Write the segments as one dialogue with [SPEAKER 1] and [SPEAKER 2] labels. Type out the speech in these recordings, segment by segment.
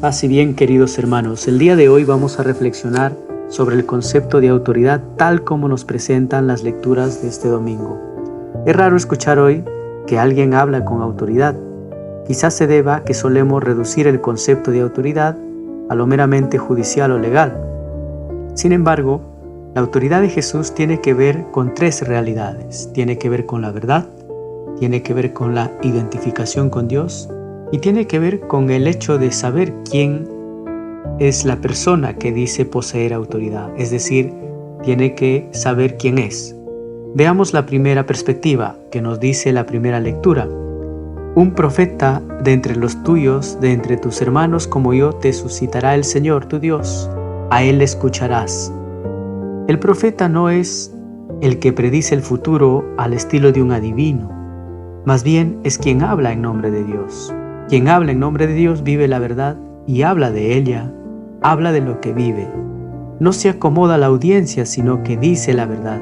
[SPEAKER 1] Paz y bien, queridos hermanos, el día de hoy vamos a reflexionar sobre el concepto de autoridad tal como nos presentan las lecturas de este domingo. Es raro escuchar hoy que alguien habla con autoridad. Quizás se deba a que solemos reducir el concepto de autoridad a lo meramente judicial o legal. Sin embargo, la autoridad de Jesús tiene que ver con tres realidades. Tiene que ver con la verdad, tiene que ver con la identificación con Dios y tiene que ver con el hecho de saber quién es la persona que dice poseer autoridad, es decir, tiene que saber quién es. Veamos la primera perspectiva que nos dice la primera lectura. Un profeta de entre los tuyos, de entre tus hermanos como yo, te suscitará el Señor tu Dios, a él le escucharás. El profeta no es el que predice el futuro al estilo de un adivino, más bien es quien habla en nombre de Dios. Quien habla en nombre de Dios vive la verdad y habla de ella, habla de lo que vive. No se acomoda a la audiencia, sino que dice la verdad.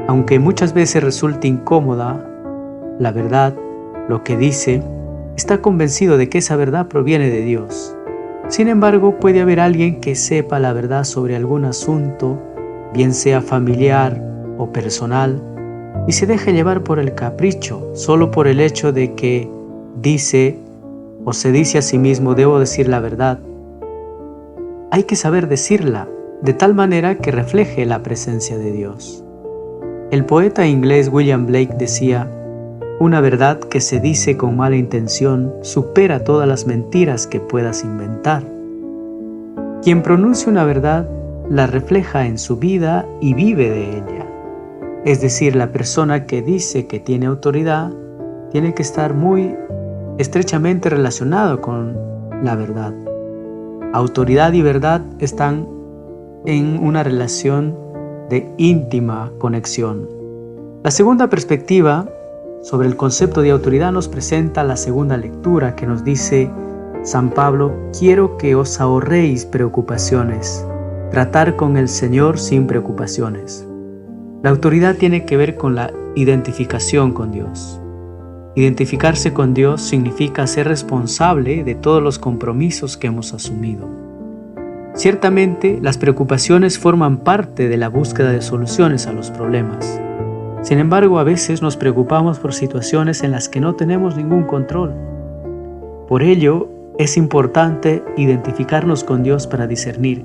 [SPEAKER 1] Aunque muchas veces resulte incómoda, la verdad, lo que dice, está convencido de que esa verdad proviene de Dios. Sin embargo, puede haber alguien que sepa la verdad sobre algún asunto, bien sea familiar o personal, y se deje llevar por el capricho, solo por el hecho de que dice o se dice a sí mismo, debo decir la verdad. Hay que saber decirla de tal manera que refleje la presencia de Dios. El poeta inglés William Blake decía, una verdad que se dice con mala intención supera todas las mentiras que puedas inventar. Quien pronuncia una verdad la refleja en su vida y vive de ella. Es decir, la persona que dice que tiene autoridad tiene que estar muy estrechamente relacionado con la verdad. Autoridad y verdad están en una relación de íntima conexión. La segunda perspectiva sobre el concepto de autoridad nos presenta la segunda lectura que nos dice San Pablo, quiero que os ahorréis preocupaciones, tratar con el Señor sin preocupaciones. La autoridad tiene que ver con la identificación con Dios. Identificarse con Dios significa ser responsable de todos los compromisos que hemos asumido. Ciertamente, las preocupaciones forman parte de la búsqueda de soluciones a los problemas. Sin embargo, a veces nos preocupamos por situaciones en las que no tenemos ningún control. Por ello, es importante identificarnos con Dios para discernir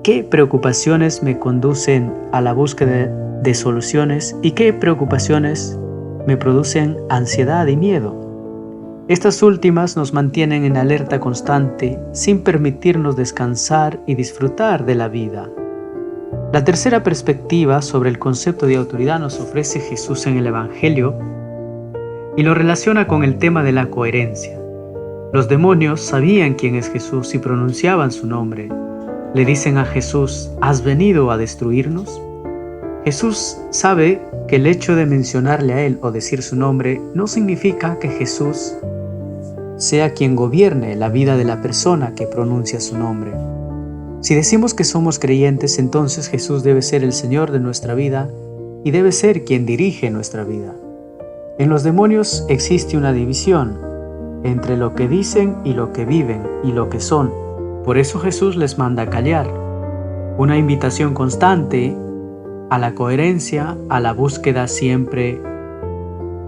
[SPEAKER 1] qué preocupaciones me conducen a la búsqueda de soluciones y qué preocupaciones me producen ansiedad y miedo. Estas últimas nos mantienen en alerta constante sin permitirnos descansar y disfrutar de la vida. La tercera perspectiva sobre el concepto de autoridad nos ofrece Jesús en el Evangelio y lo relaciona con el tema de la coherencia. Los demonios sabían quién es Jesús y pronunciaban su nombre. Le dicen a Jesús, ¿has venido a destruirnos? Jesús sabe que el hecho de mencionarle a él o decir su nombre no significa que Jesús sea quien gobierne la vida de la persona que pronuncia su nombre. Si decimos que somos creyentes, entonces Jesús debe ser el Señor de nuestra vida y debe ser quien dirige nuestra vida. En los demonios existe una división entre lo que dicen y lo que viven y lo que son. Por eso Jesús les manda callar. Una invitación constante a la coherencia, a la búsqueda siempre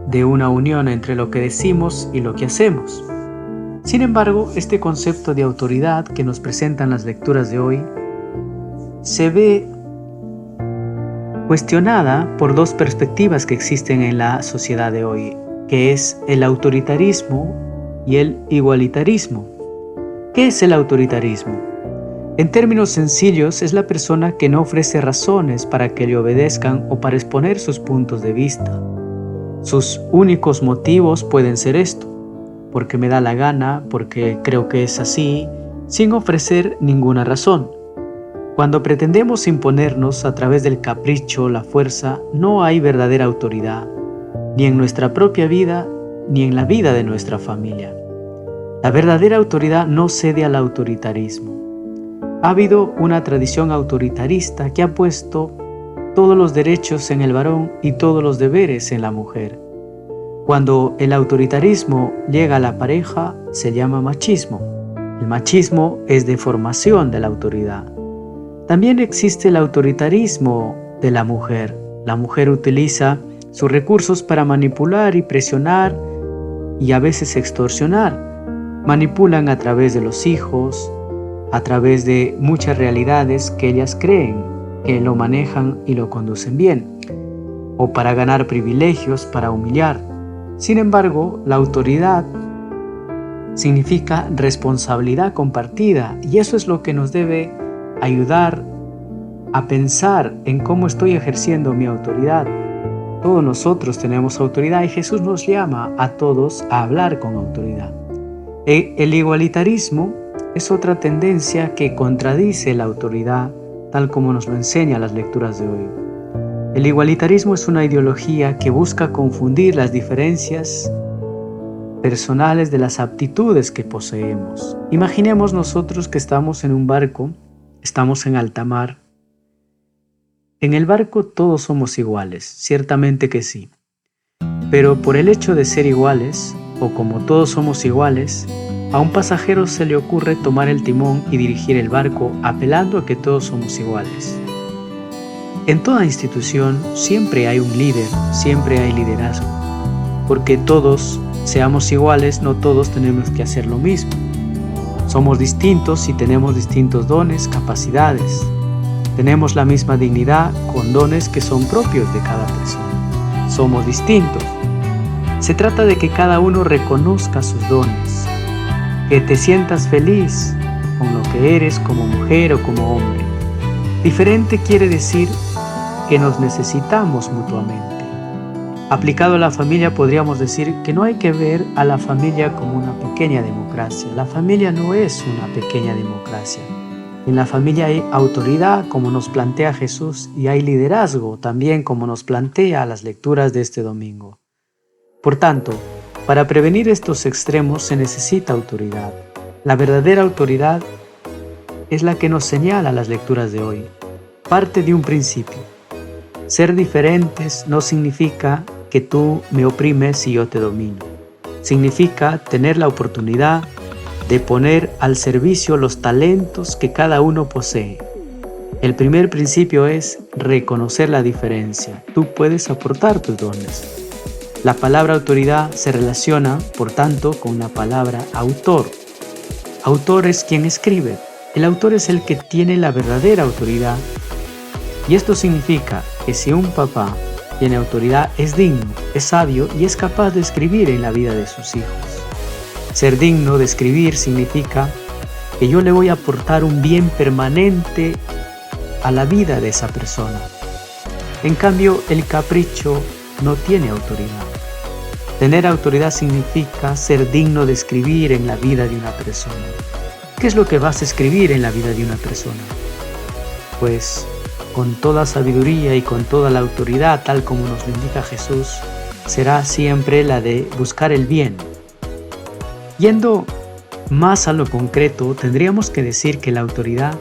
[SPEAKER 1] de una unión entre lo que decimos y lo que hacemos. Sin embargo, este concepto de autoridad que nos presentan las lecturas de hoy se ve cuestionada por dos perspectivas que existen en la sociedad de hoy, que es el autoritarismo y el igualitarismo. ¿Qué es el autoritarismo? En términos sencillos, es la persona que no ofrece razones para que le obedezcan o para exponer sus puntos de vista. Sus únicos motivos pueden ser esto, porque me da la gana, porque creo que es así, sin ofrecer ninguna razón. Cuando pretendemos imponernos a través del capricho, la fuerza, no hay verdadera autoridad, ni en nuestra propia vida, ni en la vida de nuestra familia. La verdadera autoridad no cede al autoritarismo. Ha habido una tradición autoritarista que ha puesto todos los derechos en el varón y todos los deberes en la mujer. Cuando el autoritarismo llega a la pareja, se llama machismo. El machismo es deformación de la autoridad. También existe el autoritarismo de la mujer. La mujer utiliza sus recursos para manipular y presionar y a veces extorsionar. Manipulan a través de los hijos, a través de muchas realidades que ellas creen que lo manejan y lo conducen bien, o para ganar privilegios, para humillar. Sin embargo, la autoridad significa responsabilidad compartida, y eso es lo que nos debe ayudar a pensar en cómo estoy ejerciendo mi autoridad. Todos nosotros tenemos autoridad y Jesús nos llama a todos a hablar con autoridad. El igualitarismo es otra tendencia que contradice la autoridad, tal como nos lo enseñan las lecturas de hoy. El igualitarismo es una ideología que busca confundir las diferencias personales de las aptitudes que poseemos. Imaginemos nosotros que estamos en un barco, estamos en alta mar. En el barco todos somos iguales, ciertamente que sí. Pero por el hecho de ser iguales, o como todos somos iguales, a un pasajero se le ocurre tomar el timón y dirigir el barco apelando a que todos somos iguales. En toda institución siempre hay un líder, siempre hay liderazgo, porque todos seamos iguales, no todos tenemos que hacer lo mismo. Somos distintos y tenemos distintos dones, capacidades. Tenemos la misma dignidad con dones que son propios de cada persona. Somos distintos. Se trata de que cada uno reconozca sus dones, que te sientas feliz con lo que eres como mujer o como hombre. Diferente quiere decir que nos necesitamos mutuamente. Aplicado a la familia podríamos decir que no hay que ver a la familia como una pequeña democracia. La familia no es una pequeña democracia. En la familia hay autoridad, como nos plantea Jesús, y hay liderazgo, también como nos plantea las lecturas de este domingo. Por tanto, para prevenir estos extremos se necesita autoridad. La verdadera autoridad es la que nos señala las lecturas de hoy. Parte de un principio. Ser diferentes no significa que tú me oprimes y yo te domino. Significa tener la oportunidad de poner al servicio los talentos que cada uno posee. El primer principio es reconocer la diferencia. Tú puedes aportar tus dones. La palabra autoridad se relaciona, por tanto, con la palabra autor. Autor es quien escribe. El autor es el que tiene la verdadera autoridad. Y esto significa que si un papá tiene autoridad, es digno, es sabio y es capaz de escribir en la vida de sus hijos. Ser digno de escribir significa que yo le voy a aportar un bien permanente a la vida de esa persona. En cambio, el capricho no tiene autoridad. Tener autoridad significa ser digno de escribir en la vida de una persona. ¿Qué es lo que vas a escribir en la vida de una persona? Pues con toda sabiduría y con toda la autoridad, tal como nos lo indica Jesús, será siempre la de buscar el bien. Yendo más a lo concreto, tendríamos que decir que la autoridad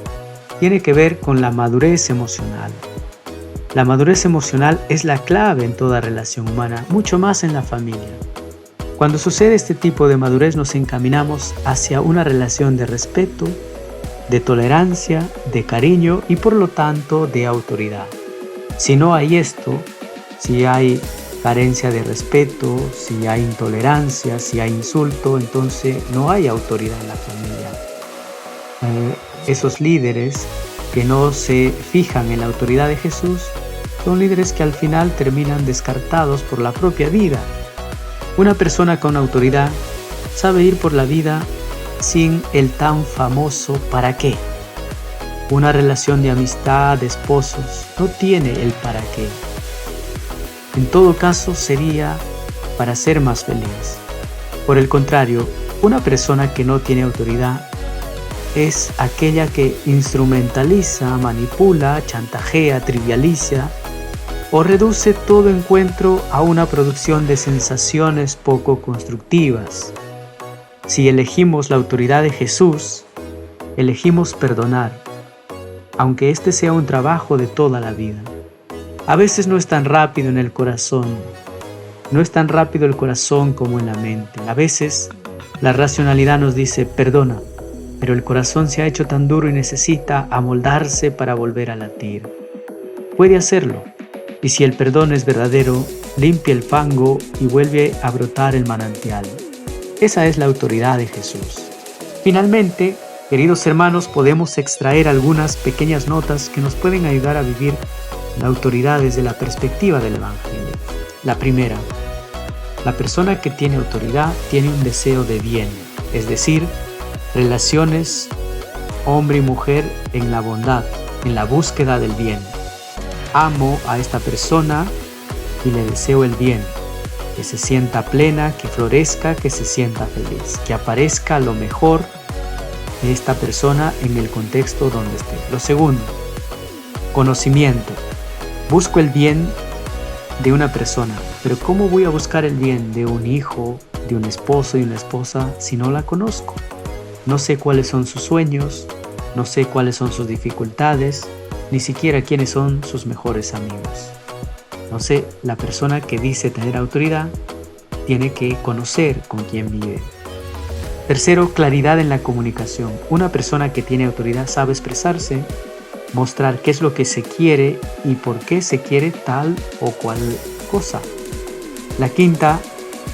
[SPEAKER 1] tiene que ver con la madurez emocional. La madurez emocional es la clave en toda relación humana, mucho más en la familia. Cuando sucede este tipo de madurez nos encaminamos hacia una relación de respeto, de tolerancia, de cariño y por lo tanto de autoridad. Si no hay esto, si hay carencia de respeto, si hay intolerancia, si hay insulto, entonces no hay autoridad en la familia. Esos líderes que no se fijan en la autoridad de Jesús son líderes que al final terminan descartados por la propia vida. Una persona con autoridad sabe ir por la vida sin el tan famoso ¿para qué? Una relación de amistad, de esposos, no tiene el ¿para qué? En todo caso sería para ser más feliz. Por el contrario, una persona que no tiene autoridad es aquella que instrumentaliza, manipula, chantajea, trivializa o reduce todo encuentro a una producción de sensaciones poco constructivas. Si elegimos la autoridad de Jesús, elegimos perdonar, aunque este sea un trabajo de toda la vida. A veces no es tan rápido en el corazón, no es tan rápido el corazón como en la mente. A veces la racionalidad nos dice perdona, pero el corazón se ha hecho tan duro y necesita amoldarse para volver a latir. Puede hacerlo, y si el perdón es verdadero, limpia el fango y vuelve a brotar el manantial. Esa es la autoridad de Jesús. Finalmente, queridos hermanos, podemos extraer algunas pequeñas notas que nos pueden ayudar a vivir la autoridad desde la perspectiva del Evangelio. La primera, la persona que tiene autoridad tiene un deseo de bien, es decir, relaciones hombre y mujer en la bondad, en la búsqueda del bien. Amo a esta persona y le deseo el bien, que se sienta plena, que florezca, que se sienta feliz, que aparezca lo mejor de esta persona en el contexto donde esté. Lo segundo, conocimiento. Busco el bien de una persona, pero ¿cómo voy a buscar el bien de un hijo, de un esposo y una esposa si no la conozco? No sé cuáles son sus sueños, no sé cuáles son sus dificultades, ni siquiera quiénes son sus mejores amigos. No sé, la persona que dice tener autoridad tiene que conocer con quién vive. Tercero, claridad en la comunicación. Una persona que tiene autoridad sabe expresarse, mostrar qué es lo que se quiere y por qué se quiere tal o cual cosa. La quinta,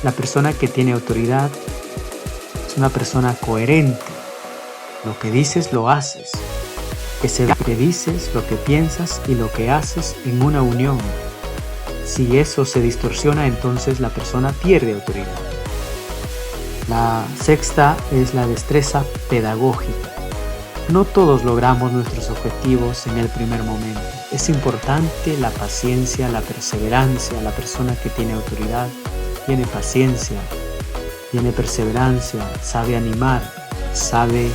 [SPEAKER 1] la persona que tiene autoridad es una persona coherente. Lo que dices, lo haces. Es lo que dices, lo que piensas y lo que haces en una unión. Si eso se distorsiona, entonces la persona pierde autoridad. La sexta es la destreza pedagógica. No todos logramos nuestros objetivos en el primer momento. Es importante la paciencia, la perseverancia. La persona que tiene autoridad tiene paciencia, tiene perseverancia, sabe animar, sabe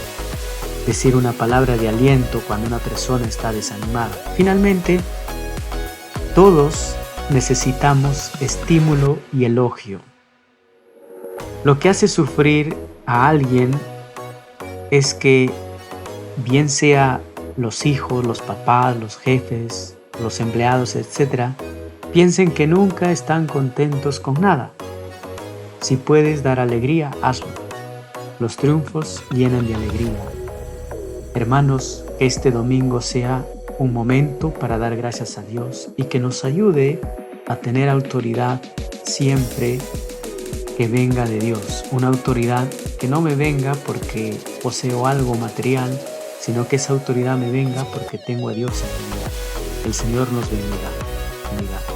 [SPEAKER 1] decir una palabra de aliento cuando una persona está desanimada. Finalmente, todos necesitamos estímulo y elogio. Lo que hace sufrir a alguien es que bien sea los hijos, los papás, los jefes, los empleados, etc., piensen que nunca están contentos con nada. Si puedes dar alegría, hazlo. Los triunfos llenan de alegría. Hermanos, que este domingo sea un momento para dar gracias a Dios y que nos ayude a tener autoridad siempre que venga de Dios. Una autoridad que no me venga porque poseo algo material, sino que esa autoridad me venga porque tengo a Dios en mi vida. El Señor nos bendiga.